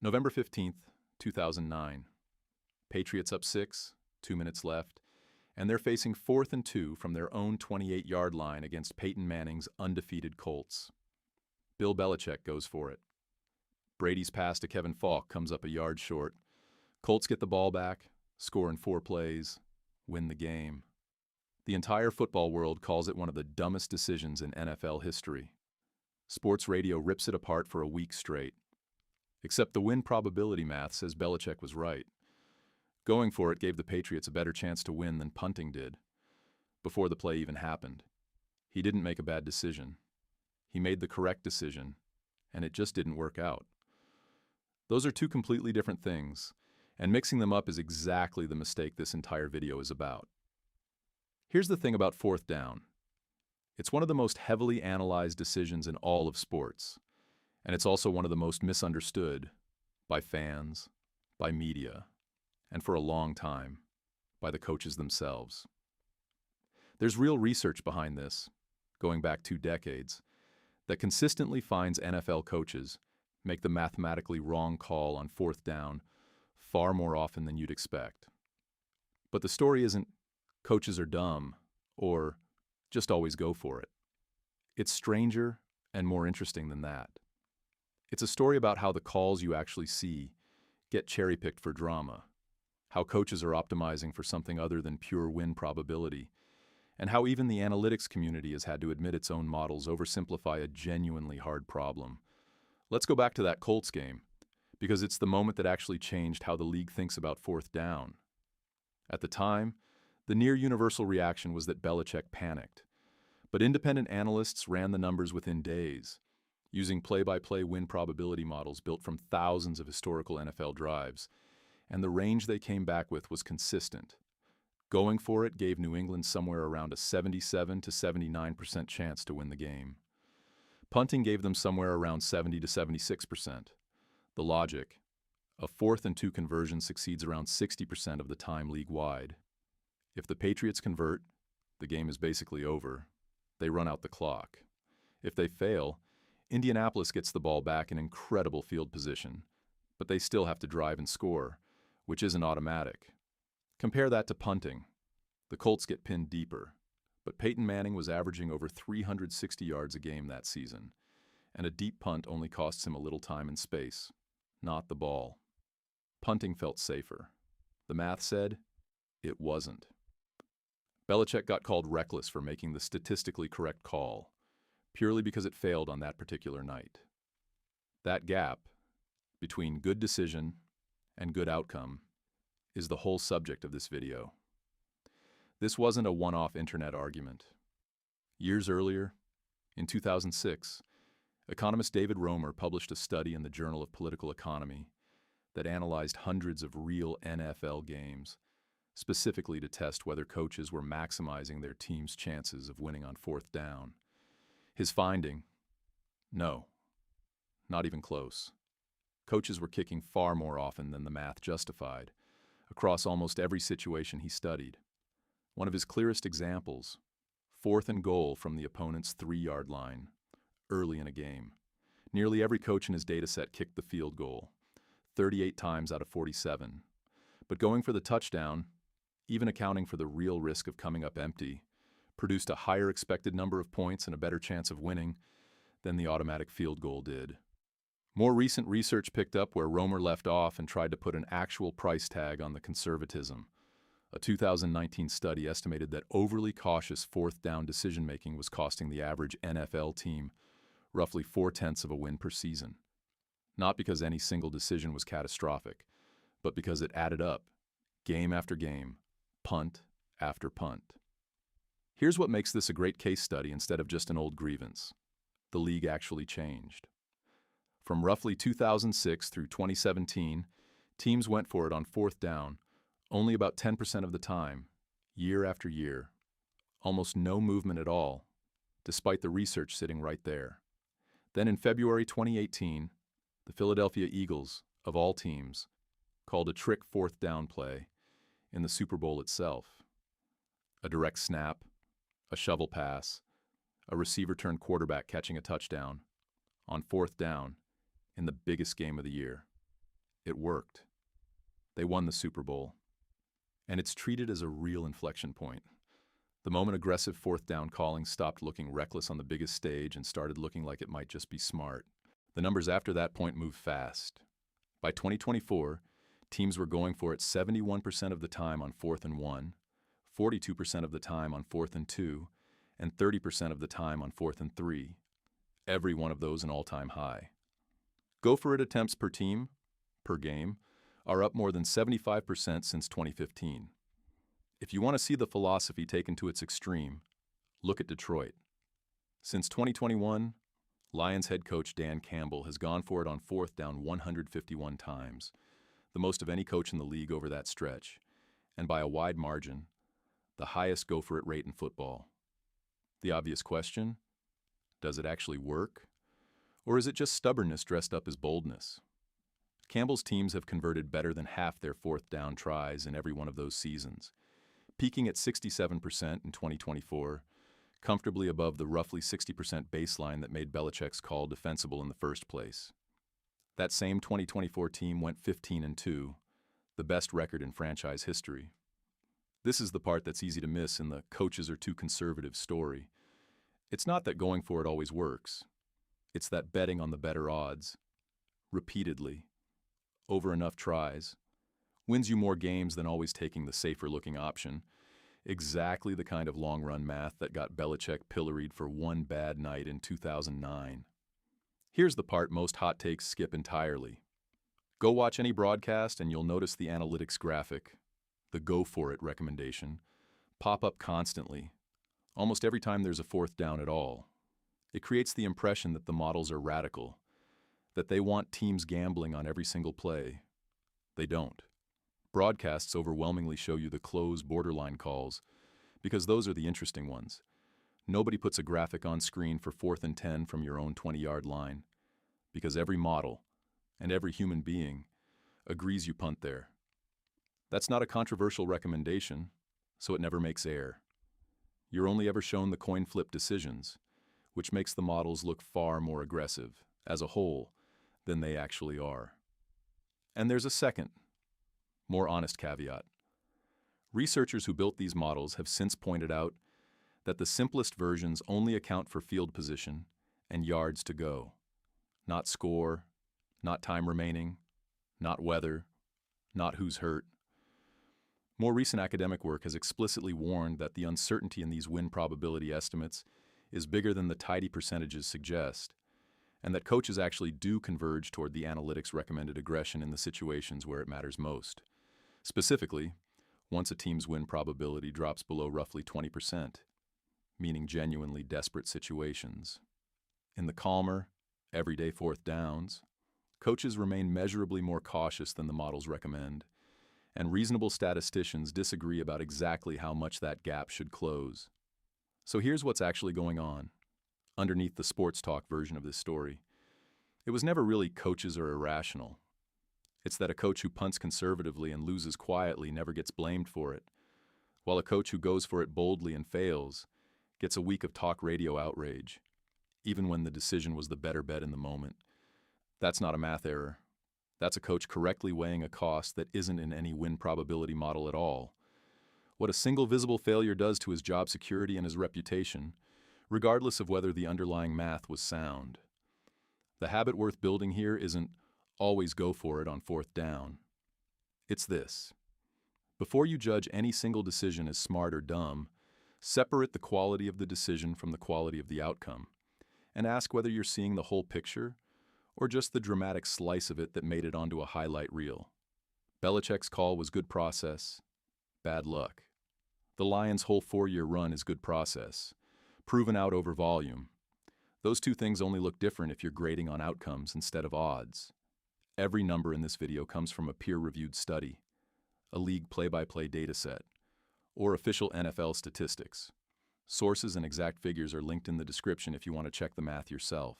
November 15th, 2009. Patriots up 6, 2 minutes left, and they're facing 4th and 2 from their own 28-yard line against Peyton Manning's undefeated Colts. Bill Belichick goes for it. Brady's pass to Kevin Falk comes up a yard short. Colts get the ball back, score in 4 plays, win the game. The entire football world calls it one of the dumbest decisions in NFL history. Sports radio rips it apart for a week straight. Except the win probability math says Belichick was right. Going for it gave the Patriots a better chance to win than punting did. Before the play even happened, he didn't make a bad decision. He made the correct decision, and it just didn't work out. Those are two completely different things, and mixing them up is exactly the mistake this entire video is about. Here's the thing about 4th down. It's one of the most heavily analyzed decisions in all of sports, and it's also one of the most misunderstood by fans, by media, and for a long time, by the coaches themselves. There's real research behind this, going back 2 decades, that consistently finds NFL coaches make the mathematically wrong call on 4th down far more often than you'd expect. But the story isn't coaches are dumb or just always go for it. It's stranger and more interesting than that. It's a story about how the calls you actually see get cherry-picked for drama, how coaches are optimizing for something other than pure win probability, and how even the analytics community has had to admit its own models oversimplify a genuinely hard problem. Let's go back to that Colts game, because it's the moment that actually changed how the league thinks about 4th down. At the time, the near-universal reaction was that Belichick panicked, but independent analysts ran the numbers within days, using play-by-play win probability models built from thousands of historical NFL drives, and the range they came back with was consistent. Going for it gave New England somewhere around a 77 to 79% chance to win the game. Punting gave them somewhere around 70 to 76%. The logic: a 4th and 2 conversion succeeds around 60% of the time league-wide. If the Patriots convert, the game is basically over. They run out the clock. If they fail, Indianapolis gets the ball back in incredible field position, but they still have to drive and score, which isn't automatic. Compare that to punting. The Colts get pinned deeper, but Peyton Manning was averaging over 360 yards a game that season, and a deep punt only costs him a little time and space, not the ball. Punting felt safer. The math said it wasn't. Belichick got called reckless for making the statistically correct call, purely because it failed on that particular night. That gap between good decision and good outcome is the whole subject of this video. This wasn't a one-off internet argument. Years earlier, in 2006, economist David Romer published a study in the Journal of Political Economy that analyzed hundreds of real NFL games, specifically to test whether coaches were maximizing their team's chances of winning on 4th down. His finding: no, not even close. Coaches were kicking far more often than the math justified, across almost every situation he studied. One of his clearest examples: 4th and goal from the opponent's 3-yard line, early in a game. Nearly every coach in his dataset kicked the field goal, 38 times out of 47. But going for the touchdown, even accounting for the real risk of coming up empty, produced a higher expected number of points and a better chance of winning than the automatic field goal did. More recent research picked up where Romer left off and tried to put an actual price tag on the conservatism. A 2019 study estimated that overly cautious 4th down decision-making was costing the average NFL team roughly 0.4 of a win per season. Not because any single decision was catastrophic, but because it added up, game after game, punt after punt. Here's what makes this a great case study instead of just an old grievance. The league actually changed. From roughly 2006 through 2017, teams went for it on 4th down only about 10% of the time, year after year. Almost no movement at all, despite the research sitting right there. Then in February 2018, the Philadelphia Eagles, of all teams, called a trick 4th down play in the Super Bowl itself. A direct snap, a shovel pass, a receiver turned quarterback catching a touchdown on 4th down in the biggest game of the year. It worked. They won the Super Bowl. And it's treated as a real inflection point. The moment aggressive fourth down calling stopped looking reckless on the biggest stage and started looking like it might just be smart. The numbers after that point moved fast. By 2024, teams were going for it 71% of the time on 4th and 1, 42% of the time on 4th and 2, and 30% of the time on 4th and 3. Every one of those an all-time high. Go for it attempts per team, per game, are up more than 75% since 2015. If you want to see the philosophy taken to its extreme, look at Detroit. Since 2021, Lions head coach Dan Campbell has gone for it on 4th down 151 times, the most of any coach in the league over that stretch, and by a wide margin, the highest go-for-it rate in football. The obvious question, does it actually work? Or is it just stubbornness dressed up as boldness? Campbell's teams have converted better than half their 4th down tries in every one of those seasons, peaking at 67% in 2024, comfortably above the roughly 60% baseline that made Belichick's call defensible in the first place. That same 2024 team went 15-2, the best record in franchise history. This is the part that's easy to miss in the coaches are too conservative story. It's not that going for it always works. It's that betting on the better odds, repeatedly, over enough tries, wins you more games than always taking the safer-looking option. Exactly the kind of long-run math that got Belichick pilloried for one bad night in 2009. Here's the part most hot takes skip entirely. Go watch any broadcast and you'll notice the analytics graphic, the go for it recommendation, pop up constantly, almost every time there's a 4th down at all. It creates the impression that the models are radical, that they want teams gambling on every single play. They don't. Broadcasts overwhelmingly show you the close borderline calls, because those are the interesting ones. Nobody puts a graphic on screen for 4th and 10 from your own 20-yard line, because every model, and every human being, agrees you punt there. That's not a controversial recommendation, so it never makes air. You're only ever shown the coin flip decisions, which makes the models look far more aggressive, as a whole, than they actually are. And there's a second, more honest caveat. Researchers who built these models have since pointed out that the simplest versions only account for field position and yards to go, not score, not time remaining, not weather, not who's hurt. More recent academic work has explicitly warned that the uncertainty in these win probability estimates is bigger than the tidy percentages suggest, and that coaches actually do converge toward the analytics recommended aggression in the situations where it matters most. Specifically, once a team's win probability drops below roughly 20%, meaning genuinely desperate situations. In the calmer, everyday 4th downs, coaches remain measurably more cautious than the models recommend, and reasonable statisticians disagree about exactly how much that gap should close. So here's what's actually going on, underneath the sports talk version of this story. It was never really coaches are irrational. It's that a coach who punts conservatively and loses quietly never gets blamed for it, while a coach who goes for it boldly and fails gets a week of talk radio outrage, even when the decision was the better bet in the moment. That's not a math error. That's a coach correctly weighing a cost that isn't in any win probability model at all. What a single visible failure does to his job security and his reputation, regardless of whether the underlying math was sound. The habit worth building here isn't always go for it on 4th down. It's this. Before you judge any single decision as smart or dumb, separate the quality of the decision from the quality of the outcome, and ask whether you're seeing the whole picture or just the dramatic slice of it that made it onto a highlight reel. Belichick's call was good process, bad luck. The Lions' whole 4-year run is good process, proven out over volume. Those two things only look different if you're grading on outcomes instead of odds. Every number in this video comes from a peer-reviewed study, a league play-by-play data set, or official NFL statistics. Sources and exact figures are linked in the description if you want to check the math yourself.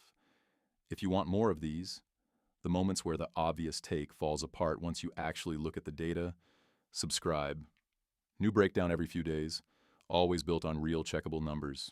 If you want more of these, the moments where the obvious take falls apart once you actually look at the data, subscribe. New breakdown every few days, always built on real checkable numbers.